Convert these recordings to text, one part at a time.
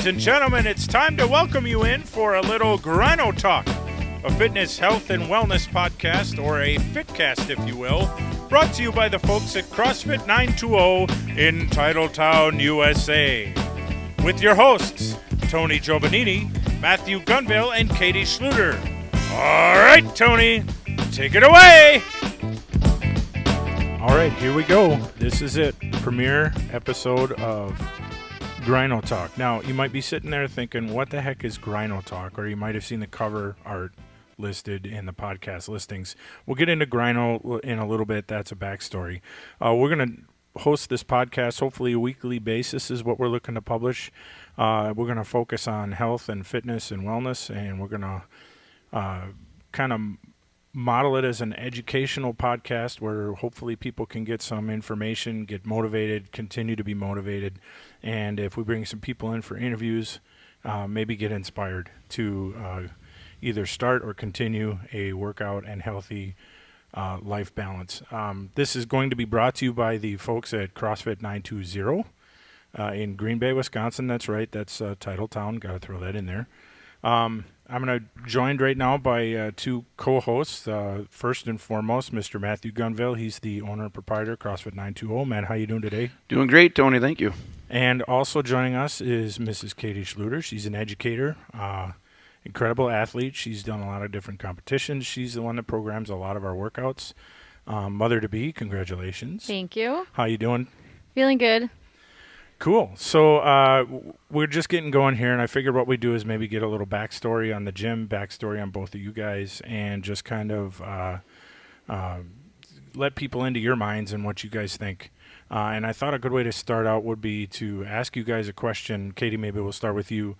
Ladies and gentlemen, it's time to welcome you in for a little Grhino Talk, a fitness, health, and wellness podcast, or a fitcast, if you will, brought to you by the folks at CrossFit 920 in Titletown, USA. With your hosts, Tony Giovannini, Matthew Gunville, and Katie Schluter. All right, Tony, take it away. All right, here we go. This is it, premiere episode of Grhino Talk. Now, you might be sitting there thinking, what the heck is Grhino Talk? Or you might have seen the cover art listed in the podcast listings. We'll get into Grhino in a little bit. That's a backstory. We're going to host this podcast, hopefully a weekly basis is what we're looking to publish. We're going to focus on health and fitness and wellness, and we're going to kind of model it as an educational podcast where hopefully people can get some information, get motivated, continue to be motivated, and if we bring some people in for interviews, maybe get inspired to either start or continue a workout and healthy life balance. This is going to be brought to you by the folks at CrossFit 920 in Green Bay, Wisconsin. That's right. That's Titletown. Got to throw that in there. I'm going to joined right now by two co-hosts. First and foremost, Mr. Matthew Gunville. He's the owner and proprietor of CrossFit 920. Matt, how you doing today? Doing great, Tony. Thank you. And also joining us is Mrs. Katie Schluter. She's an educator, incredible athlete. She's done a lot of different competitions. She's the one that programs a lot of our workouts. Mother-to-be, congratulations. Thank you. How you doing? Feeling good. Cool. So we're just getting going here, and I figured what we do is maybe get a little backstory on the gym, backstory on both of you guys, and just kind of let people into your minds and what you guys think. And I thought a good way to start out would be to ask you guys a question. Katie, maybe we'll start with you.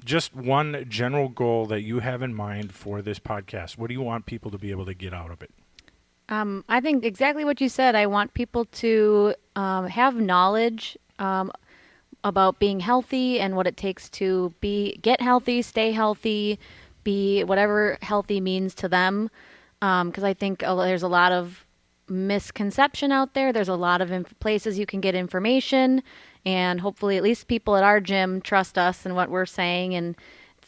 Just one general goal that you have in mind for this podcast. What do you want people to be able to get out of it? I think exactly what you said. I want people to have knowledge about being healthy and what it takes to get healthy, stay healthy, be whatever healthy means to them. Because I think there's a lot of misconception out there. There's a lot of places you can get information, and hopefully at least people at our gym trust us and what we're saying, and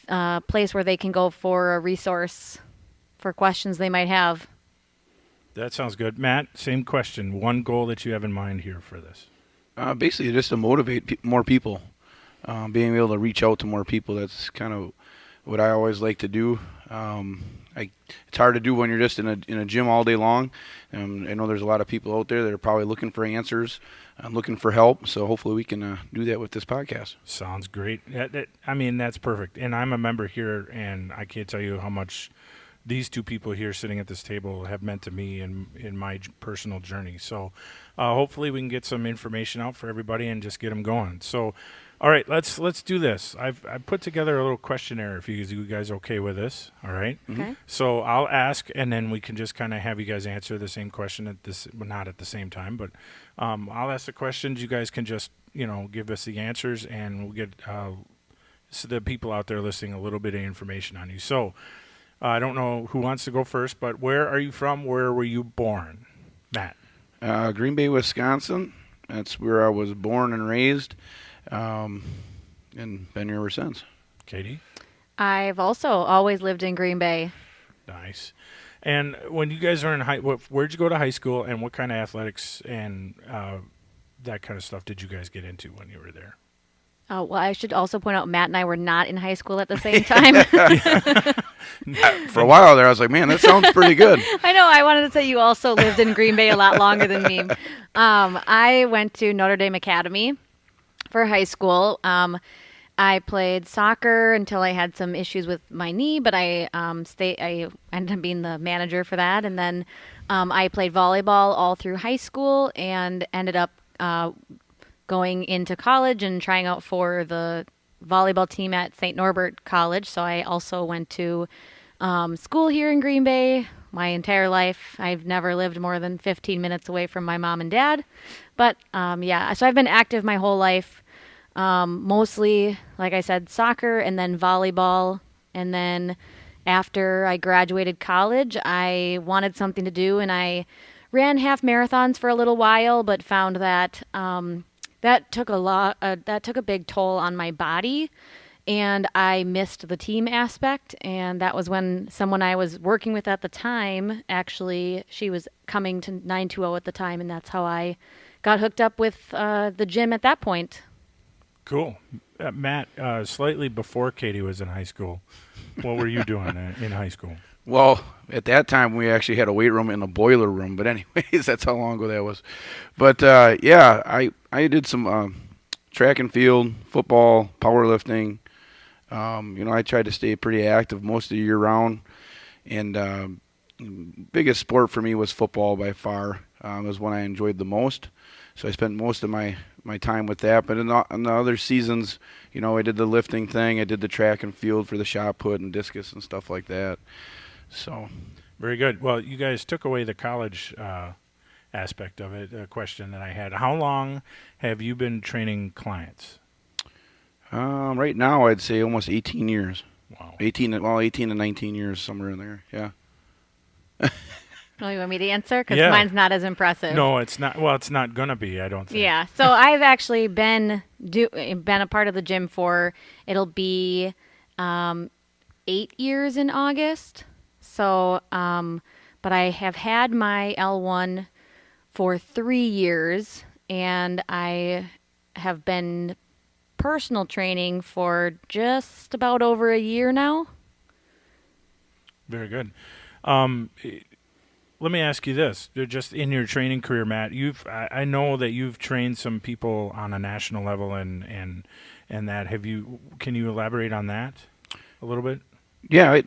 a place where they can go for a resource for questions they might have. That sounds good. Matt, same question. One goal that you have in mind here for this? Basically, just to motivate more people, being able to reach out to more people. That's kind of what I always like to do. It's hard to do when you're just in a gym all day long. I know there's a lot of people out there that are probably looking for answers and looking for help. So hopefully we can do that with this podcast. Sounds great. That's perfect. And I'm a member here, and I can't tell you how much these two people here sitting at this table have meant to me in my personal journey. So hopefully we can get some information out for everybody and just get them going. So, all right, let's do this. I've put together a little questionnaire if you guys are okay with this. All right. Okay. So I'll ask, and then we can just kind of have you guys answer the same question not at the same time, but I'll ask the questions. You guys can just give us the answers, and we'll get so the people out there listening a little bit of information on you. So. I don't know who wants to go first, but where are you from? Where were you born? Matt. Green Bay, Wisconsin. That's where I was born and raised, and been here ever since. Katie? I've also always lived in Green Bay. Nice. And when you guys are in where'd you go to high school, and what kind of athletics and that kind of stuff did you guys get into when you were there? Oh, well, I should also point out Matt and I were not in high school at the same time. For a while there, I was like, man, that sounds pretty good. I know. I wanted to say you also lived in Green Bay a lot longer than me. I went to Notre Dame Academy for high school. I played soccer until I had some issues with my knee, but I ended up being the manager for that. And then I played volleyball all through high school and ended up going into college and trying out for the volleyball team at St. Norbert College. So I also went to school here in Green Bay my entire life. I've never lived more than 15 minutes away from my mom and dad. But so I've been active my whole life. Mostly, like I said, soccer and then volleyball. And then after I graduated college, I wanted something to do, and I ran half marathons for a little while, but found that that took a lot. That took a big toll on my body, and I missed the team aspect. And that was when someone I was working with at the time, actually, she was coming to 920 at the time, and that's how I got hooked up with the gym at that point. Cool. Matt, slightly before Katie was in high school, what were you doing in high school? Well, at that time we actually had a weight room and a boiler room, but anyways, that's how long ago that was. But yeah, I did some track and field, football, powerlifting. I tried to stay pretty active most of the year round, and biggest sport for me was football by far. It was one I enjoyed the most, so I spent most of my time with that. But in the other seasons, I did the lifting thing. I did the track and field for the shot put and discus and stuff like that. So, very good. Well, you guys took away the college aspect of it. A question that I had: how long have you been training clients? right now I'd say almost 18 years. Wow. 18 to 19 years, somewhere in there. Yeah. Oh, you want me to answer? Because Yeah. mine's not as impressive. No, it's not. Well, it's not gonna be. I don't think. Yeah. So I've actually been a part of the gym for it'll be 8 years in August. So, but I have had my L1 for 3 years, and I have been personal training for just about over a year now. Very good. Let me ask you this: just in your training career, Matt, I know that you've trained some people on a national level, and that can you elaborate on that a little bit? Yeah,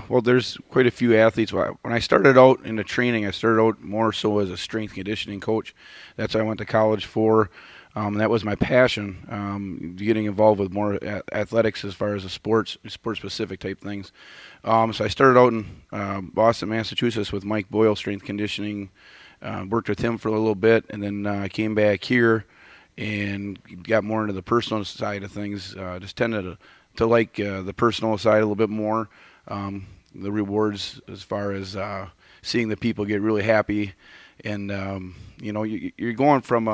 well, there's quite a few athletes. When I started out into training, I started out more so as a strength conditioning coach. That's what I went to college for. That was my passion, getting involved with more athletics as far as the sport-specific type things. So I started out in Boston, Massachusetts with Mike Boyle, strength conditioning. Worked with him for a little bit, and then came back here and got more into the personal side of things. Just tended to like the personal side a little bit more. The rewards as far as seeing the people get really happy, and you're going from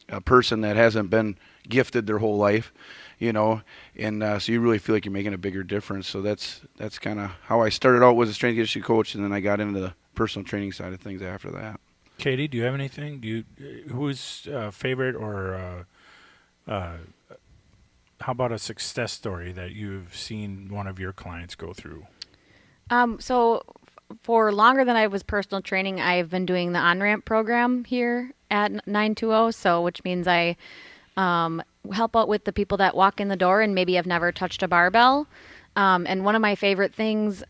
a person that hasn't been gifted their whole life, and so you really feel like you're making a bigger difference. So that's kind of how I started out as a strength conditioning coach, and then I got into the personal training side of things after that. Katie, do you have anything? Who's favorite, or how about a success story that you've seen one of your clients go through? So for longer than I was personal training, I've been doing the on-ramp program here at 920, so which means I help out with the people that walk in the door and maybe have never touched a barbell. And one of my favorite things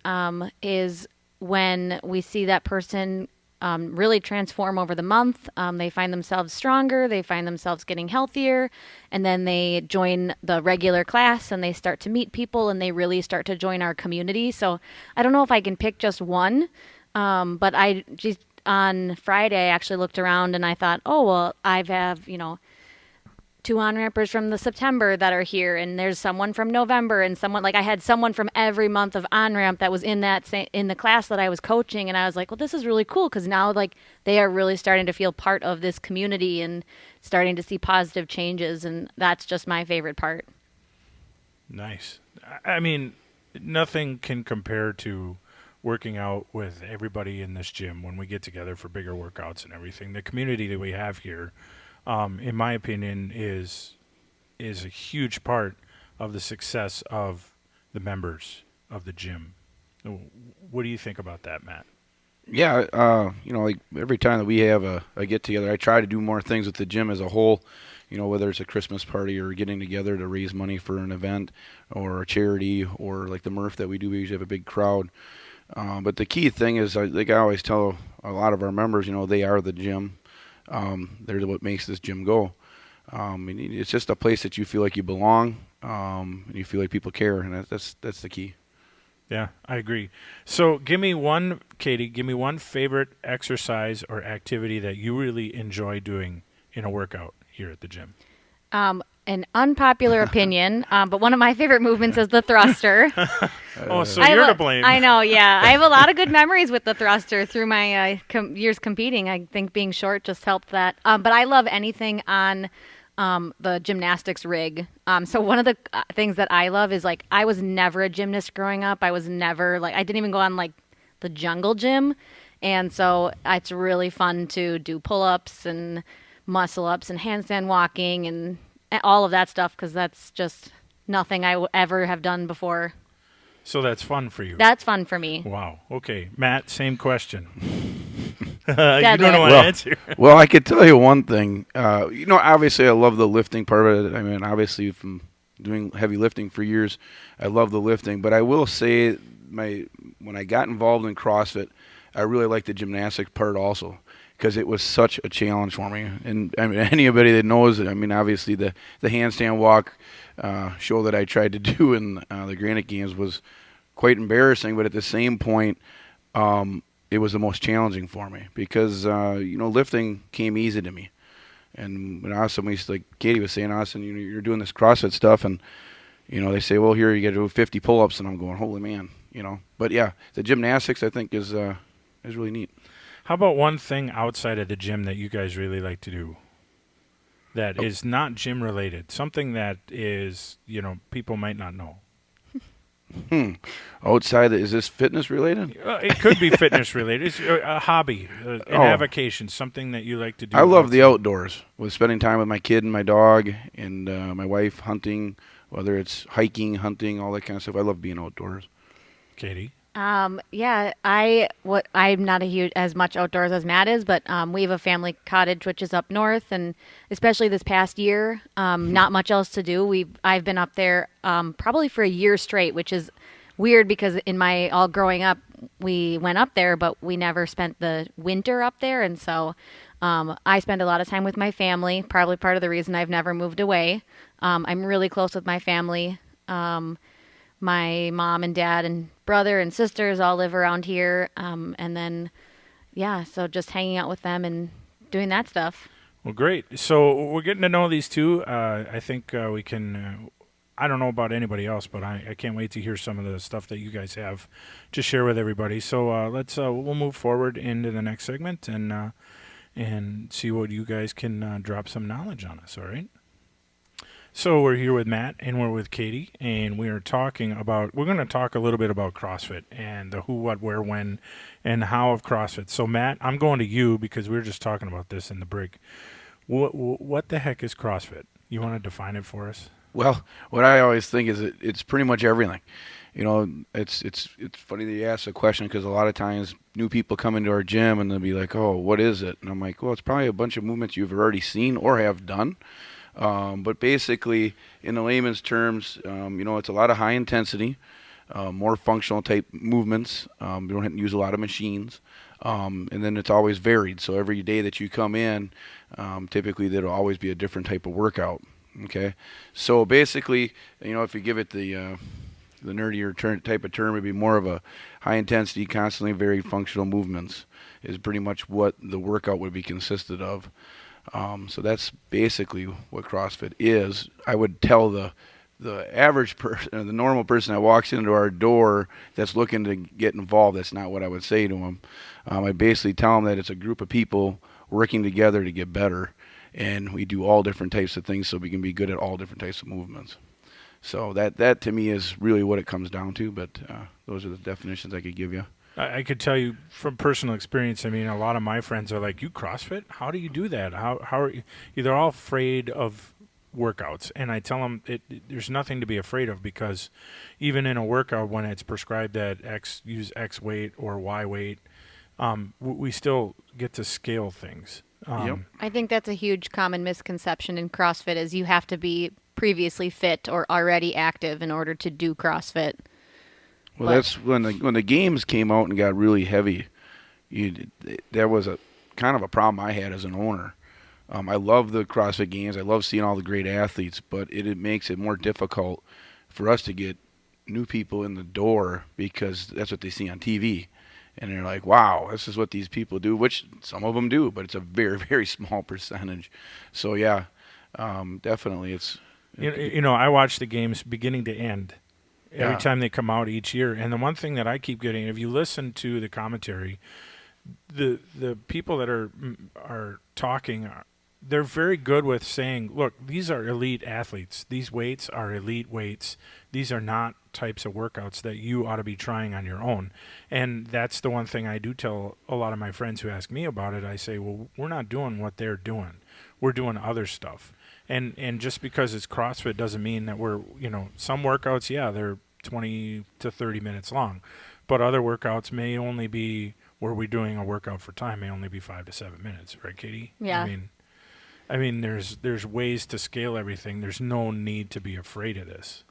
is when we see that person really transform over the month. They find themselves stronger, they find themselves getting healthier, and then they join the regular class and they start to meet people and they really start to join our community. So I don't know if I can pick just one, but I just on Friday I actually looked around and I thought, oh, well, I have, 2 on-rampers from the September that are here, and there's someone from November, and someone I had someone from every month of on-ramp that was in the class that I was coaching, and I was like, well, this is really cool because now they are really starting to feel part of this community and starting to see positive changes, and that's just my favorite part. Nice. I mean, nothing can compare to working out with everybody in this gym when we get together for bigger workouts and everything. The community that we have here, in my opinion, is a huge part of the success of the members of the gym. What do you think about that, Matt? Yeah, like every time that we have a get together, I try to do more things with the gym as a whole. Whether it's a Christmas party or getting together to raise money for an event or a charity, or like the Murph that we do, we usually have a big crowd. But the key thing is, like I always tell a lot of our members, they are the gym. They're what makes this gym go. It's just a place that you feel like you belong, and you feel like people care, and that's the key. Yeah, I agree. So Katie, give me one favorite exercise or activity that you really enjoy doing in a workout here at the gym. an unpopular opinion, but one of my favorite movements is the thruster. Oh, so you're to blame. I know, yeah. I have a lot of good memories with the thruster through my years competing. I think being short just helped that. But I love anything on the gymnastics rig. So one of the things that I love is like I was never a gymnast growing up. I was never like I didn't even go on like the jungle gym, and so it's really fun to do pull-ups and muscle ups and handstand walking and all of that stuff because that's just nothing I ever have done before. So that's fun for you. That's fun for me. Wow. Okay, Matt, same question. You Deadlift. don't know what to answer. Well, I could tell you one thing. Obviously, I love the lifting part of it. I mean, obviously, from doing heavy lifting for years, I love the lifting. But I will say, when I got involved in CrossFit, I really liked the gymnastic part also because it was such a challenge for me. And I mean, anybody that knows it, I mean, obviously, the handstand walk show that I tried to do in the Granite Games was quite embarrassing, but at the same point, it was the most challenging for me because lifting came easy to me. And when Austin, like Katie was saying, Austin, you're doing this CrossFit stuff, and they say, well, here you got to do 50 pull-ups, and I'm going, holy man, But yeah, the gymnastics I think is really neat. How about one thing outside of the gym that you guys really like to do that is not gym related? Something that is, people might not know. Outside, is this fitness related? It could be fitness related. It's a hobby, an avocation, something that you like to do. I love the outdoors, with spending time with my kid and my dog and my wife, hunting, whether it's hiking, hunting, all that kind of stuff. I love being outdoors. Katie? Yeah, I'm not as much outdoors as Matt is, but we have a family cottage which is up north, and especially this past year, not much else to do. I've been up there probably for a year straight, which is weird because all growing up we went up there, but we never spent the winter up there, and so I spend a lot of time with my family. Probably part of the reason I've never moved away. I'm really close with my family. My mom and dad and brother and sisters all live around here. And then, so just hanging out with them and doing that stuff. Well, great. So we're getting to know these two. I think we can, I don't know about anybody else, but I can't wait to hear some of the stuff that you guys have to share with everybody. So we'll move forward into the next segment and see what you guys can drop some knowledge on us, all right? So we're here with Matt and we're with Katie, and we're going to talk a little bit about CrossFit and the who, what, where, when, and how of CrossFit. So Matt, I'm going to you because we were just talking about this in the break. What the heck is CrossFit? You want to define it for us? Well, what I always think is it's pretty much everything. It's funny that you ask the question because a lot of times new people come into our gym and they'll be like, oh, what is it? And I'm like, well, it's probably a bunch of movements you've already seen or have done. But basically, in the layman's terms, it's a lot of high intensity, more functional type movements. You don't have to use a lot of machines. And then it's always varied. So every day that you come in, typically there'll always be a different type of workout. Okay. So basically, if you give it the nerdier type of term, it'd be more of a high intensity, constantly varied functional movements is pretty much what the workout would be consisted of. So that's basically what CrossFit is. I would tell the average person, the normal person that walks into our door that's looking to get involved, that's not what I would say to them. I basically tell them that it's a group of people working together to get better, and we do all different types of things so we can be good at all different types of movements. So that to me is really what it comes down to, but those are the definitions I could give you. I could tell you from personal experience. I mean, a lot of my friends are like, "You CrossFit? How do you do that? How are you?" They're all afraid of workouts, and I tell them there's nothing to be afraid of because even in a workout, when it's prescribed that use X weight or Y weight, we still get to scale things. Yep. I think that's a huge common misconception in CrossFit is you have to be previously fit or already active in order to do CrossFit. Well, that's when the games came out and got really heavy. There was a kind of a problem I had as an owner. I love the CrossFit Games. I love seeing all the great athletes, but it makes it more difficult for us to get new people in the door because that's what they see on TV. And they're like, wow, this is what these people do, which some of them do, but it's a very, very small percentage. So, yeah, definitely I watch the games beginning to end every Yeah. time they come out each year. And the one thing that I keep getting, if you listen to the commentary, the people that are talking, they're very good with saying, look, these are elite athletes. These weights are elite weights. These are not types of workouts that you ought to be trying on your own. And that's the one thing I do tell a lot of my friends who ask me about it. I say, well, we're not doing what they're doing. We're doing other stuff. And just because it's CrossFit doesn't mean that we're, some workouts, yeah, they're 20 to 30 minutes long. But other workouts may only be, where we're doing a workout for time, may only be 5 to 7 minutes. Right, Katie? Yeah. I mean, there's ways to scale everything. There's no need to be afraid of this.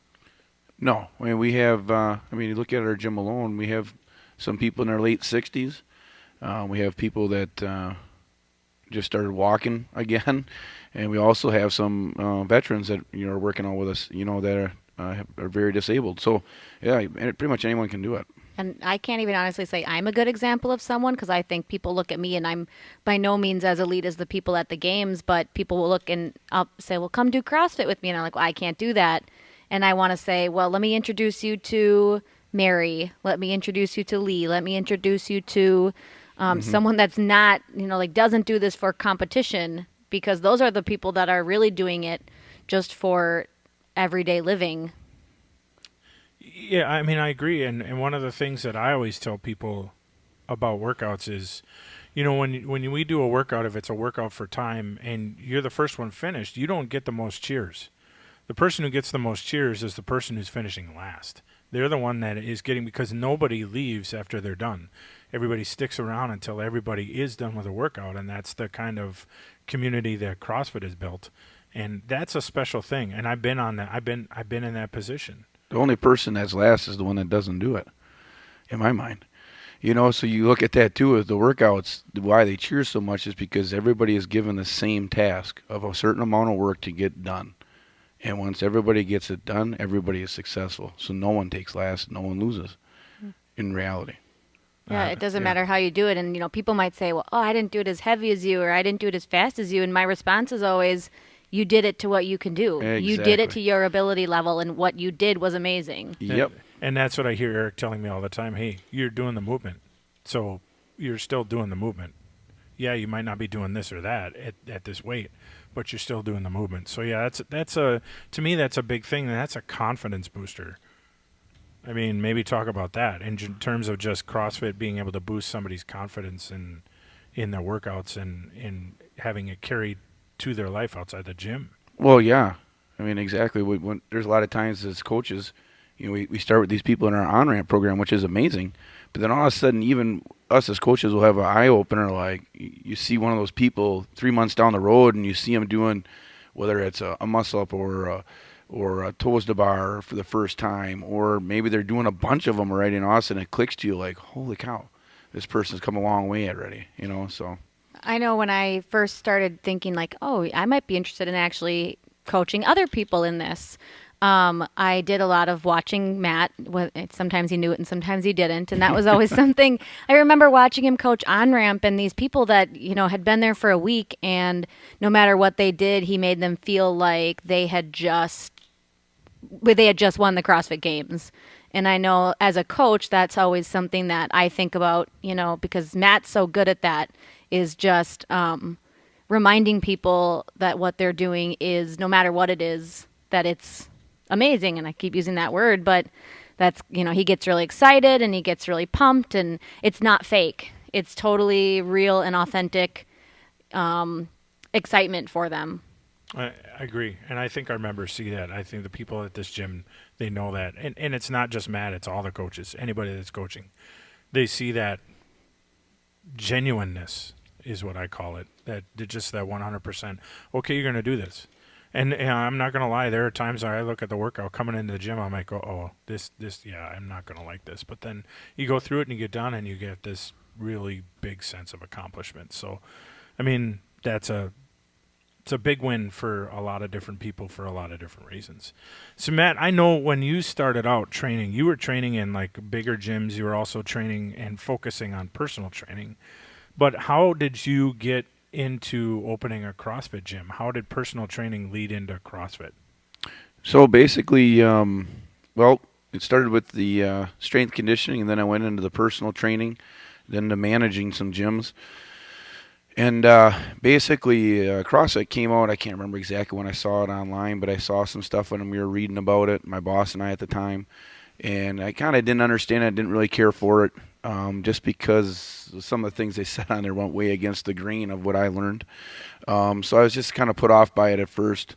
No, I mean we have. You look at our gym alone. We have some people in their late 60s. We have people that just started walking again, and we also have some veterans that are working on with us. That are very disabled. So yeah, pretty much anyone can do it. And I can't even honestly say I'm a good example of someone, because I think people look at me and I'm by no means as elite as the people at the games, but people will look and I'll say, well, come do CrossFit with me. And I'm like, well, I can't do that. And I want to say, well, let me introduce you to Mary. Let me introduce you to Lee. Let me introduce you to someone that's not, doesn't do this for competition, because those are the people that are really doing it just for everyday living. Yeah, I agree. And one of the things that I always tell people about workouts is, when we do a workout, if it's a workout for time and you're the first one finished, you don't get the most cheers. The person who gets the most cheers is the person who's finishing last. They're the one that is getting, because nobody leaves after they're done. Everybody sticks around until everybody is done with a workout, and that's the kind of community that CrossFit has built. And that's a special thing. And I've been on that. I've been in that position. The only person that's last is the one that doesn't do it, in my mind. So you look at that too, as the workouts, why they cheer so much is because everybody is given the same task of a certain amount of work to get done. And once everybody gets it done, everybody is successful. So no one takes last, no one loses in reality. Yeah, it doesn't matter how you do it. And, people might say, well, I didn't do it as heavy as you, or I didn't do it as fast as you. And my response is always, you did it to what you can do. Exactly. You did it to your ability level, and what you did was amazing. Yep. And that's what I hear Eric telling me all the time. Hey, you're doing the movement. So you're still doing the movement. Yeah, you might not be doing this or that at this weight, but you're still doing the movement. So yeah, to me that's a big thing, and that's a confidence booster. Maybe talk about that in terms of just CrossFit being able to boost somebody's confidence in their workouts and having it carried to their life outside the gym. Well, yeah. Exactly. There's a lot of times as coaches, we start with these people in our on-ramp program, which is amazing. But then all of a sudden, even us as coaches will have an eye-opener. Like, you see one of those people 3 months down the road, and you see them doing, whether it's a muscle-up or a toes to bar for the first time, or maybe they're doing a bunch of them already, and all of a sudden it clicks to you like, holy cow, this person's come a long way already, so. I know when I first started thinking like, oh, I might be interested in actually coaching other people in this. I did a lot of watching Matt. Sometimes he knew it and sometimes he didn't. And that was always something. I remember watching him coach on-ramp, and these people that, had been there for a week, and no matter what they did, he made them feel like they had just won the CrossFit Games. And I know as a coach, that's always something that I think about, because Matt's so good at that, is just reminding people that what they're doing is, no matter what it is, that it's amazing. And I keep using that word, but that's, he gets really excited and he gets really pumped, and it's not fake. It's totally real and authentic excitement for them. I agree. And I think our members see that. I think the people at this gym, they know that. And it's not just Matt, it's all the coaches, anybody that's coaching. They see that genuineness is what I call it. That just that 100%. Okay, you're going to do this. And I'm not going to lie, there are times where I look at the workout coming into the gym, I might go, oh, this, yeah, I'm not going to like this. But then you go through it and you get done and you get this really big sense of accomplishment. So, it's a big win for a lot of different people for a lot of different reasons. So, Matt, I know when you started out training, you were training in like bigger gyms. You were also training and focusing on personal training. But how did you get into opening a CrossFit gym? How did personal training lead into CrossFit? So basically, well, it started with the strength conditioning, and then I went into the personal training, then to managing some gyms. And basically, CrossFit came out. I can't remember exactly when I saw it online, but I saw some stuff when we were reading about it, my boss and I at the time. And I kind of didn't understand it. I didn't really care for it, just because some of the things they said on there went way against the grain of what I learned. So I was just kind of put off by it at first.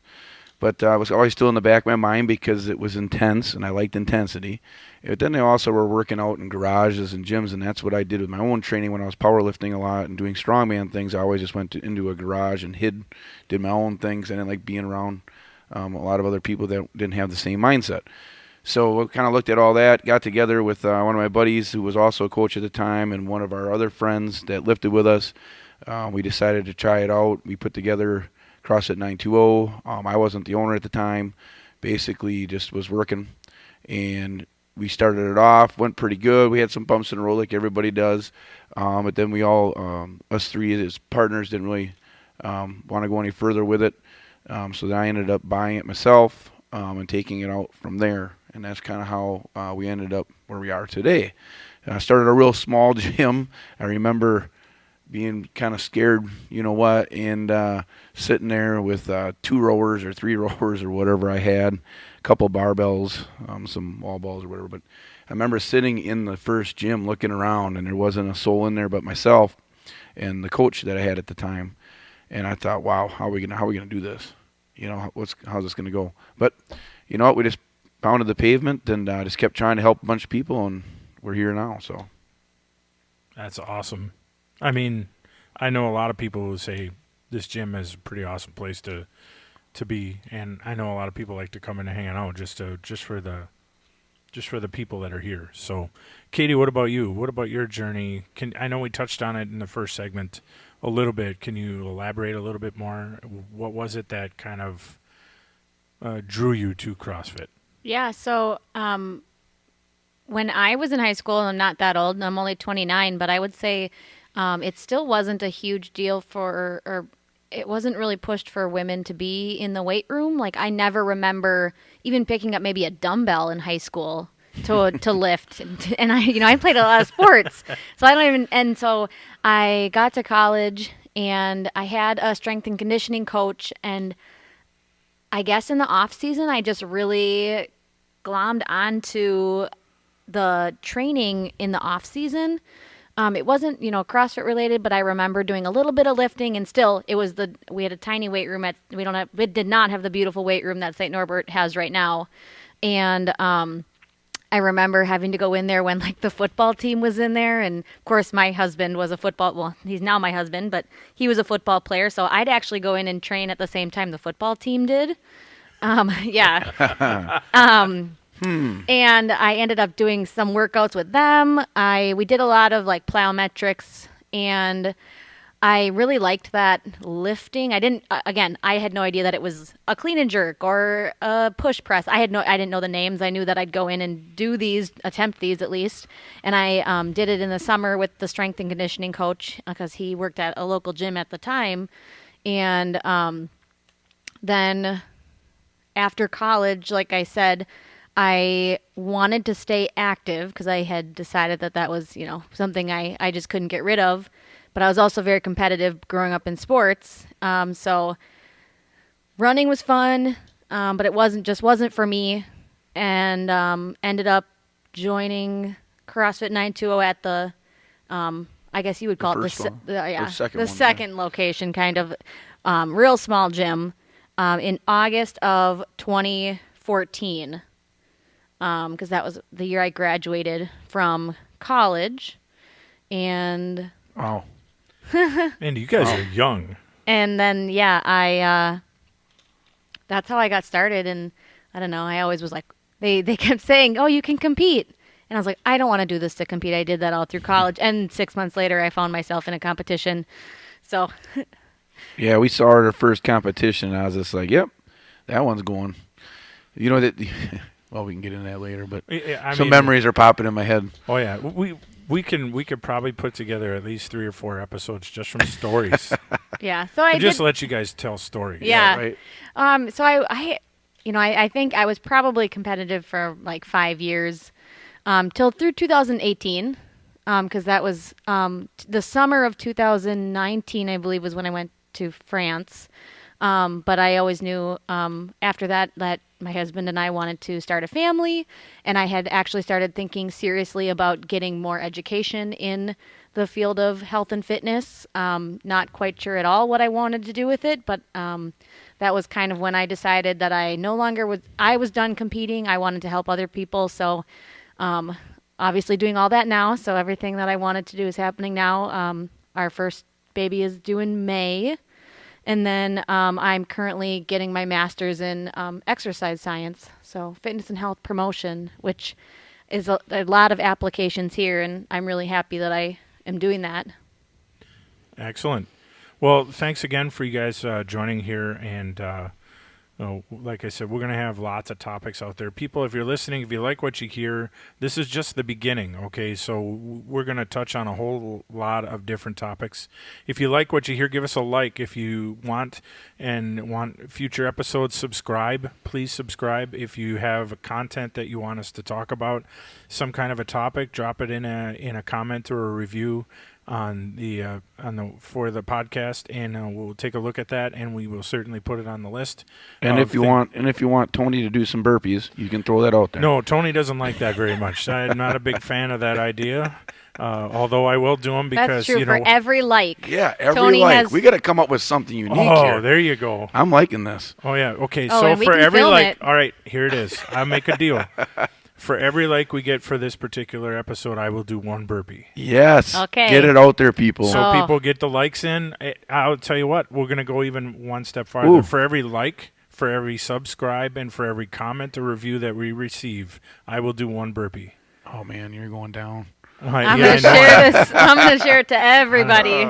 But I was always still in the back of my mind because it was intense, and I liked intensity. But then they also were working out in garages and gyms, and that's what I did with my own training when I was powerlifting a lot and doing strongman things. I always just went into a garage and did my own things. I didn't like being around a lot of other people that didn't have the same mindset. So I kind of looked at all that, got together with one of my buddies who was also a coach at the time and one of our other friends that lifted with us. We decided to try it out. We put together CrossFit 920. I wasn't the owner at the time. Basically, just was working, and we started it off. Went pretty good. We had some bumps in the road, like everybody does. But then we all, us three as partners, didn't really want to go any further with it. So then I ended up buying it myself and taking it out from there. And that's kind of how we ended up where we are today. And I started a real small gym. I remember being kind of scared, you know what, and sitting there with 2 rowers or 3 rowers or whatever I had, a couple barbells, some wall balls or whatever. But I remember sitting in the first gym looking around, and there wasn't a soul in there but myself and the coach that I had at the time. And I thought, wow, how are we gonna do this? You know, how's this gonna go? But you know what, we just pounded the pavement and just kept trying to help a bunch of people, and we're here now. So That's awesome. I mean, I know a lot of people who say this gym is a pretty awesome place to be, and I know a lot of people like to come in and hang out just for the people that are here. So, Katie, what about you? What about your journey? I know we touched on it in the first segment a little bit. Can you elaborate a little bit more? What was it that kind of drew you to CrossFit? Yeah, so when I was in high school, I'm not that old, and I'm only 29, but I would say it still wasn't a huge deal or it wasn't really pushed for women to be in the weight room. Like, I never remember even picking up maybe a dumbbell in high school to lift. And I played a lot of sports, so I don't even. And so I got to college, and I had a strength and conditioning coach, and I guess in the off season, I just really glommed onto the training in the off season. It wasn't, CrossFit related, but I remember doing a little bit of lifting, and still, we had a tiny weight room we did not have the beautiful weight room that St. Norbert has right now. And I remember having to go in there when like the football team was in there, and of course my husband was he's now my husband, but he was a football player, so I'd actually go in and train at the same time the football team did. Yeah. And I ended up doing some workouts with them. We did a lot of like plyometrics, and I really liked that lifting. I had no idea that it was a clean and jerk or a push press. I didn't know the names. I knew that I'd go in and attempt these at least. And I did it in the summer with the strength and conditioning coach because he worked at a local gym at the time. And then after college, like I said, I wanted to stay active because I had decided that was, something I just couldn't get rid of. But I was also very competitive growing up in sports. So running was fun, but it wasn't for me. And ended up joining CrossFit 920 at the, I guess you would call it the second location, kind of real small gym, in August of 2014. Because that was the year I graduated from college. And wow. Man, you guys are young. And then, yeah, that's how I got started. And I don't know, I always was like, they kept saying, oh, you can compete. And I was like, I don't want to do this to compete. I did that all through college. And 6 months later, I found myself in a competition. So. Yeah, we saw our first competition, and I was just like, yep, that one's going. You know that. Well, we can get into that later, but some memories are popping in my head. Oh yeah, we could probably put together at least 3 or 4 episodes just from stories. Yeah, so I just let you guys tell stories. Yeah, right. So I I think I was probably competitive for like 5 years, till through 2018, because that was the summer of 2019, I believe, was when I went to France. But I always knew after that my husband and I wanted to start a family, and I had actually started thinking seriously about getting more education in the field of health and fitness. Not quite sure at all what I wanted to do with it, but that was kind of when I decided that I was done competing. I wanted to help other people, so obviously doing all that now. So everything that I wanted to do is happening now. Our first baby is due in May. And then I'm currently getting my master's in exercise science, so fitness and health promotion, which is a lot of applications here, and I'm really happy that I am doing that. Excellent. Well, thanks again for you guys joining here. And like I said, we're going to have lots of topics out there. People, if you're listening, if you like what you hear, this is just the beginning, okay? So we're going to touch on a whole lot of different topics. If you like what you hear, give us a like. If you want future episodes, subscribe. Please subscribe. If you have content that you want us to talk about, some kind of a topic, drop it in a comment or a review on the for the podcast, and we'll take a look at that, and we will certainly put it on the list. And if you want Tony to do some burpees, you can throw that out there. No, Tony doesn't like that very much. I'm not a big fan of that idea. Although I will do them because that's true for every like. Yeah, every Tony like. We got to come up with something unique here. Oh, there you go. I'm liking this. Oh yeah. Okay. Oh, so and we for can every film like, it. all right, here it is. I'll make a deal. For every like we get for this particular episode, I will do one burpee. Yes. Okay. Get it out there, people. So people get the likes in. I'll tell you what, we're going to go even one step farther. Ooh. For every like, for every subscribe, and for every comment or review that we receive, I will do one burpee. Oh man, you're going down. I'm going to share this. I'm going to share it to everybody.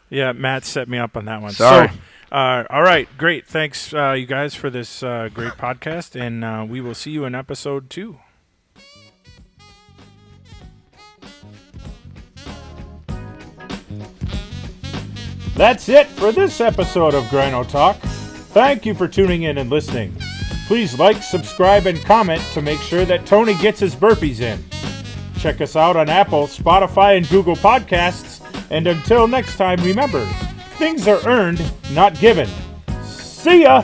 Yeah, Matt set me up on that one. Sorry. So, all right, great. Thanks, you guys, for this great podcast, and we will see you in episode 2. That's it for this episode of Grhino Talk. Thank you for tuning in and listening. Please like, subscribe, and comment to make sure that Tony gets his burpees in. Check us out on Apple, Spotify, and Google Podcasts. And until next time, remember, things are earned, not given. See ya!